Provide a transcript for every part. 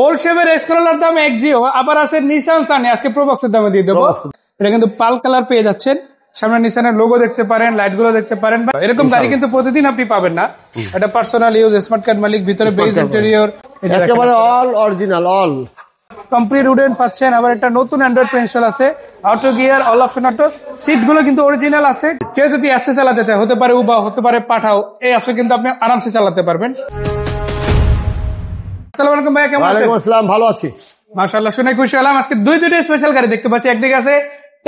Old শেপের explorer দাম Axio, আবার আছে নিসান সানি, আজকে প্রোবক্সের দামে দিয়ে দেবো। এটা কিন্তু পাল কালার পেয়ে যাচ্ছেন, সামনে নিসানের লোগো দেখতে পারেন, লাইট গুলো দেখতে পারেন। এরকম গাড়ি কিন্তু প্রতিদিন আপনি পাবেন না, এটা পার্সোনাল ইউজ, স্মার্ট কার্ড মালিক, ভিতরে বেজ ইন্টেরিয়র, একেবারে all original, all complete wooden পাচ্ছেন। আবার একটা নতুন অ্যান্ড্রয়েড পেন্সিল আছে, auto gear, all option auto, seat গুলো কিন্তু অরিজিনাল আছে। কেউ যদি অ্যাপসে চালাতে চায়, হতে পারে উবা, হতে পারে পাঠাও, এই অ্যাপসে কিন্তু আপনি আরামসে চালাতে পারবেন। আসসালামু আলাইকুম ভাই, কেমন আছেন? ওয়ালাইকুম আসসালাম, ভালো আছি মাশাআল্লাহ, শুনে খুশি হলাম। আজকে দুইটা স্পেশাল গাড়ি দেখতে পাচ্ছি, একদিকে আছে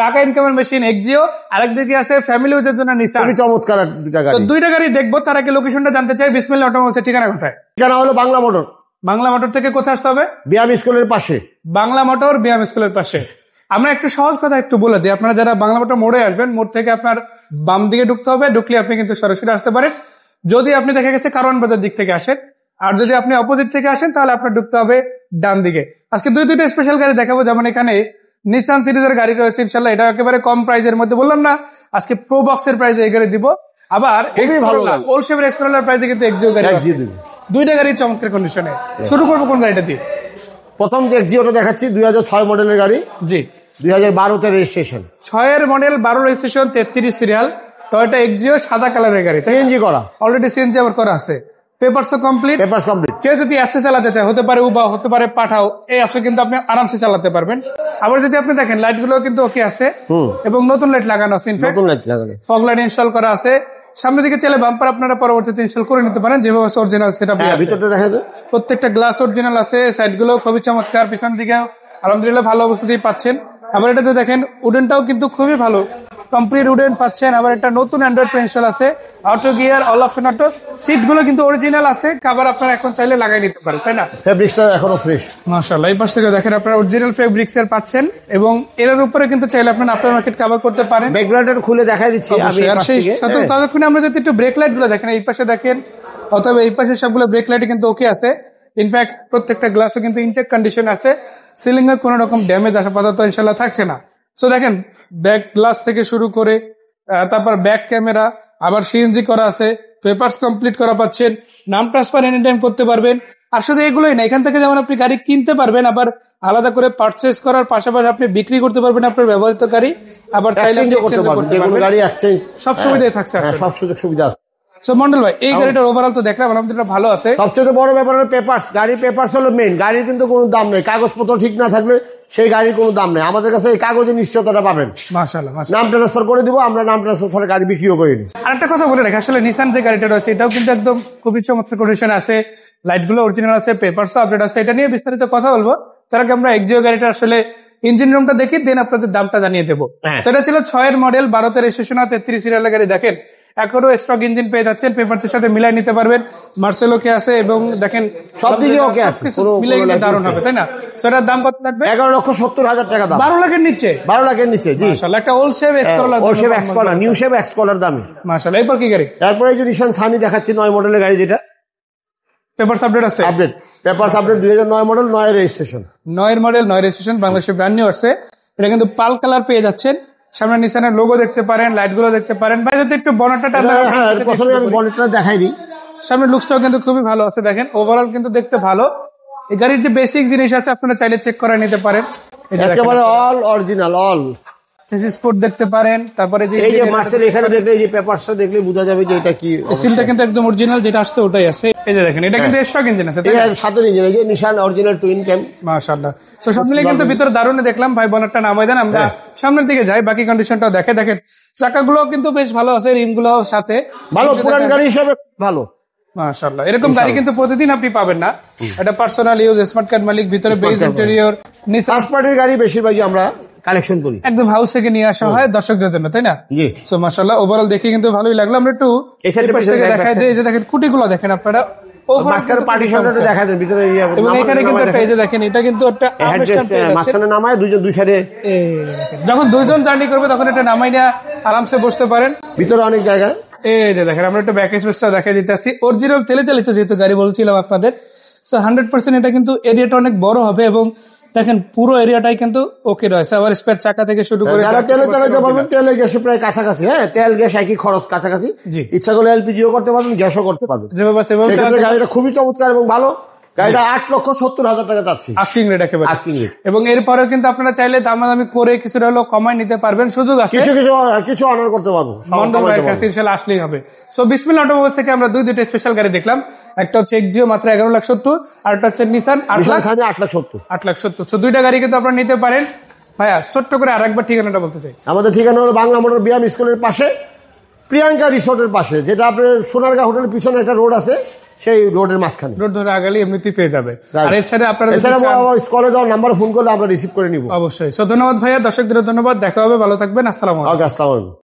টাকা ইনকামের মেশিন এক্সিও, আরেকদিকে আছে ফ্যামিলি ইউজের জন্য নিসান। খুবই চমৎকার দুইটা গাড়ি। দুইটা গাড়ি দেখবো, তার আগে লোকেশনটা জানতে চাই। বিসমিল্লাহ অটোমোবাইলস ঠিকানা কোথায়? ঠিকানা হলো বাংলা মোটর। বাংলা মোটর থেকে কোথায় আসতে হবে? বিয়াম স্কুলের পাশে। বাংলা মোটর বিয়াম স্কুলের পাশে। আমরা একটু সহজ কথা একটু বলে দিই, আপনারা যারা বাংলা মোটর মোড়ে আসবেন, মোড় থেকে আপনার বাম দিকে ঢুকতে হবে, ঢুকলে আপনি কিন্তু সরাসরি আসতে পারেন। যদি আপনি দেখা গেছে কারওয়ান বাজার দিক থেকে আসেন, আর যদি আপনি অপোজিট থেকে আসেন, তাহলে আপনার ঢুকতে হবে ডান দিকে। আজকে দুইটা স্পেশাল গাড়ি দেখাবো, যেমন এখানে নিসান সিরিজের গাড়ি রয়েছে ইনশাল্লাহ, এটা একেবারে কম প্রাইজের মধ্যে, বললাম না আজকে প্রো বক্সের প্রাইজে এই গাড়ি দিব। আবার ওল্ড শেপের এক্সপ্লোরার প্রাইজে কিন্তু এক্সিও গাড়ি দিব। দুইটা গাড়ি চমৎকার কন্ডিশনে। শুরু করবো কোন গাড়িটা দিয়ে? প্রথম যে এক্সিওটা দেখাচ্ছি 2006 মডেলের গাড়ি। জি, 2012 registration, 6 model, 12 registration, 33 serial, Toyota Axio, সাদা কালারের গাড়ি, সিএনজি করা, অলরেডি সিএনজি আবার করা আছে, পেপারসও কমপ্লিট। Papers complete. কেউ যদি অ্যাপসে চালাতে চায়, হতে পারে উবা, হতে পারে পাঠাও, এই অ্যাপসে কিন্তু আপনি আরামসে চালাতে পারবেন। আবার যদি আপনি দেখেন লাইট গুলো কিন্তু ওকে আছে, এবং নতুন লাইট লাগানো আছে, ইনফ্যাক্ট ফগ লাইট ইনস্টল করা আছে। সামনের দিকে চলে বাম্পার আপনারা পরবর্তীতে ইনস্টল করে নিতে পারেন, যেভাবে অরিজিনাল সেটআপ আছে। ভিতরটা দেখা যায়, প্রত্যেকটা গ্লাস অরিজিনাল আছে, সাইড গুলো খুবই চমৎকার, পিছন দিকে আলহামদুলিল্লাহ ভালো অবস্থাতেই পাচ্ছেন। আবার এটাতে দেখেন উডেনটাও কিন্তু খুবই ভালো, কমপ্লিট উডেন পাচ্ছেন। আবার একটা নতুন অ্যান্ড্রয়েড পেন্সিল আছে, auto gear, all option auto, seat গুলো কিন্তু অরিজিনাল আছে, কভার আপনারা এখন চাইলে লাগাই নিতে পারেন, তাই না? ফেব্রিক্সটা এখনো ফ্রেশ মাশাআল্লাহ। এই পাশ থেকে দেখেন আপনারা অরিজিনাল ফেব্রিক্স এর পাচ্ছেন, এবং এর উপরে কিন্তু চাইলে আপনারা আফটার মার্কেট কভার করতে পারেন। ব্যাকলাইটটা খুলে দেখাই দিচ্ছি আমি। আর সেই সাথে ততক্ষণে আমরা যদি একটু ব্রেক লাইট গুলো দেখেন, এই পাশে দেখেন, অথবা এই পাশে সবগুলো ব্রেক লাইট কিন্তু ওকে আছে। ইনফ্যাক্ট প্রত্যেকটা গ্লাসও কিন্তু ইনটেক কন্ডিশন আছে, সিলিং এর কোনো রকম ড্যামেজ আপাতত ইনশাল্লাহ থাকছে না। সো দেখেন ব্যাক গ্লাস থেকে শুরু করে তারপর ব্যাক ক্যামেরা, আবার সিএনজি করা আছে, পেপারস কমপ্লিট করা পাচ্ছেন, নাম ট্রান্সফার এনি টাইম করতে পারবেন। আর শুধু এগুলোই না, এখান থেকে যেমন আপনি গাড়ি কিনতে পারবেন, আবার আলাদা করে পারচেজ করার পাশাপাশি আপনি বিক্রি করতে পারবেন আপনার ব্যবহৃত গাড়ি, আবার চাইলে করতে পারবেন। গাড়ি এক্সচেঞ্জ সব সুবিধাই থাকছে, সব সুযোগ সুবিধা আছে। সো মন্ডল ভাই, এই গাড়িটার ওভারঅল তো দেখলাম আলহামদুলিল্লাহ ভালো আছে। সবচেয়ে বড় ব্যাপার হলো পেপারস। গাড়ির পেপারস হলো মেইন। গাড়ির কিন্তু কোনো দাম নেই, কাগজপত্র ঠিক না থাকলে সেই গাড়ির কোনো দাম নেই। আমাদের কাছে এই কাগজের নিশ্চয়তাটা পাবেন। মাশাআল্লাহ, নাম ট্রান্সফার করে দিব আমরা, নাম ট্রান্সফার করে গাড়ি বিক্রিও করে দিই। আরেকটা কথা বলে রাখি, আসলে নিসান যে গাড়িটা রয়েছে এটাও কিন্তু একদম খুবই চমৎকার কন্ডিশন আছে, লাইট গুলো অরিজিনাল আছে, পেপারসও আপডেট আছে। এটা নিয়ে বিস্তারিত কথা বলবো, তার আগে আমরা এক্সিও গাড়িটা আসলে ইঞ্জিন রুমটা দেখি, দেন আপনাদের দামটা জানিয়ে দেবো। সেটা ছিল 6 মডেল, 12 রেজিস্ট্রেশন, 33 সিরিয়ালের গাড়ি। দেখেন এখনো স্টক ইঞ্জিন পেয়ে যাচ্ছেন, পেপারসের সাথে মিলাই নিতে পারবেন, মার্সেল ওকে আছে, এবং দেখেন সব দিকে ওকে আছে, মিলাই কিন্তু দারুণ হবে, তাই না? সেটার দাম কত লাগবে? 11,70,000 টাকা দাম। 12 লাখের নিচে? 12 লাখের নিচে, জি। মাশাআল্লাহ, একটা ওল্ড শেপ এক্সকলার, ওল্ড শেপ এক্সকলার, নিউ শেপ এক্সকলার দামে। মাশাআল্লাহ। এরপর কি গাড়ি? তারপরে এই যে নিশান সানি দেখাচ্ছি, 9 মডেলের গাড়ি, যেটা পেপারস আপডেট আছে। Update, papers update, 2009 model, 9 registration. 9 model, 9 registration, বাংলাদেশে ব্র্যান্ড নিউ আসছে। এটা কিন্তু পাল কালার পেয়ে যাচ্ছেন, সামনে নিসানের লোগো দেখতে পারেন, লাইট গুলো দেখতে পারেন। ভাই যদি একটু বনেটটা প্রথমে আমি বনেটটা দেখাই দিই। সামনে লুকসটাও কিন্তু খুবই ভালো আছে, দেখেন ওভারঅল কিন্তু দেখতে ভালো। এই গাড়ির যে বেসিক জিনিস আছে আপনারা চাইলে চেক করে নিতে পারেন, একেবারে all original, all chassis code দেখতে পারেন। তারপরে যে এই যে মার্সেল এখানে দেখলে, এই যে পেপারসটা দেখলে বোঝা যাবে যে এটা কি। সিলটা কিন্তু একদম অরিজিনাল, যেটা আসছে ওটাই আছে। এই যে দেখেন এটা কিন্তু স্টক ইঞ্জিন আছে, এটা সাথে ইঞ্জিন, এই যে নিশান অরিজিনাল টুইন ক্যাম। মাশাআল্লাহ। সো সব মিলে কিন্তু ভিতরে দারুণ দেখলাম। ভাই বনেটটা নামাই দেন, আমরা সামনের দিকে যাই, বাকি কন্ডিশনটাও দেখে। দেখেন চাকাগুলো কিন্তু বেশ ভালো আছে, রিম গুলো সাথে ভালো, পুরান গাড়ি হিসেবে ভালো। মাশাআল্লাহ। এরকম গাড়ি কিন্তু প্রতিদিন আপনি পাবেন না, এটা পার্সোনাল ইউজ, স্মার্ট কার্ড মালিক, ভিতরে বেজ ইন্টেরিয়র, ফার্স্ট পার্টির গাড়ি বেশিরভাগই আমরা কালেকশন করি, একদম হাউস থেকে নিয়ে আসা হয় দর্শকদের জন্য, তাই না? জি। সো মাশাআল্লাহ, ওভারঅল দেখে কিন্তু ভালোই লাগলো। আমরা একটু এই পাশ থেকে দেখাই দেই, যে দেখেন কুটিগুলো দেখেন আপনারা, মাঝখানে পার্টিশনটা দেখা যায় ভিতরে, এবং এখানে কিন্তু একটা এই যে দেখেন এটা কিন্তু একটা মাঝখানে নামায় দুই সাইডে, যখন দুইজন জার্নি করবে তখন এটা নামাই নিয়ে আরামসে বসতে পারেন। ভিতরে অনেক জায়গা। এই যে দেখেন আমরা একটু ব্যাক স্পেসটা দেখাই দিতেছি, অরিজিনাল তেলে চালিত যেহেতু গাড়ি বলছিলাম আপনাদের। সো 100% এটা কিন্তু এরিয়াটা অনেক বড় হবে, এবং দেখেন পুরো এরিয়াটাই কিন্তু ওকে রয়েছে। আবার স্পেয়ার চাকা থেকে শুরু করে যারা তেলে চালাতে পারবেন, তেলে গ্যাসে প্রায় কাছাকাছি। তেল গ্যাস একই খরচ, কাছাকাছি। ইচ্ছা করলে এলপিজিও করতে পারবেন, গ্যাসও করতে পারবেন, যেভাবে গাড়িটা খুবই চমৎকার এবং ভালো। গাড়িটা 8,70,000 টাকা চাচ্ছি, আস্কিং রেট একেবারে। Asking rate. এবং এরপরেও কিন্তু আপনারা চাইলে দামাদামি করে কিছুটা হলেও কমায় নিতে পারবেন, সুযোগ আছে, কিছু অনার করতে পারবো, মন্ডল ভাইয়ের কাছে ইনশাআল্লাহ আসলেই হবে। সো বিসমিল্লাহ অটোমোবাইলস থেকে আমরা দুইটা স্পেশাল গাড়ি দেখলাম, একটা হচ্ছে এক্সিও মাত্র 11,70,000, আর একটা হচ্ছে নিসান 8,70,000। 8,70,000। সো দুইটা গাড়ি কিন্তু আপনারা নিতে পারেন। ভাইয়া ছোট্ট করে আরেকবার ঠিকানাটা বলতে চাই। আমাদের ঠিকানা হলো বাংলা মোটর বিয়াম স্কুলের পাশে, প্রিয়াঙ্কা রিসোর্টের পাশে, যেটা আপনার সোনারগাঁ হোটেলের পিছনে একটা রোড আছে, সেই রোডের মাঝখানে। রোড ধরে আগালে এমনিতেই পেয়ে যাবে। আর এছাড়া আপনারা স্কলে দেওয়ার নাম্বার ফোন করলে আমরা রিসিভ করে নিব। অবশ্যই। সো ধন্যবাদ ভাইয়া, দর্শকদের ধন্যবাদ, দেখা হবে, ভালো থাকবেন, আসসালামু আলাইকুম। আসসালাম।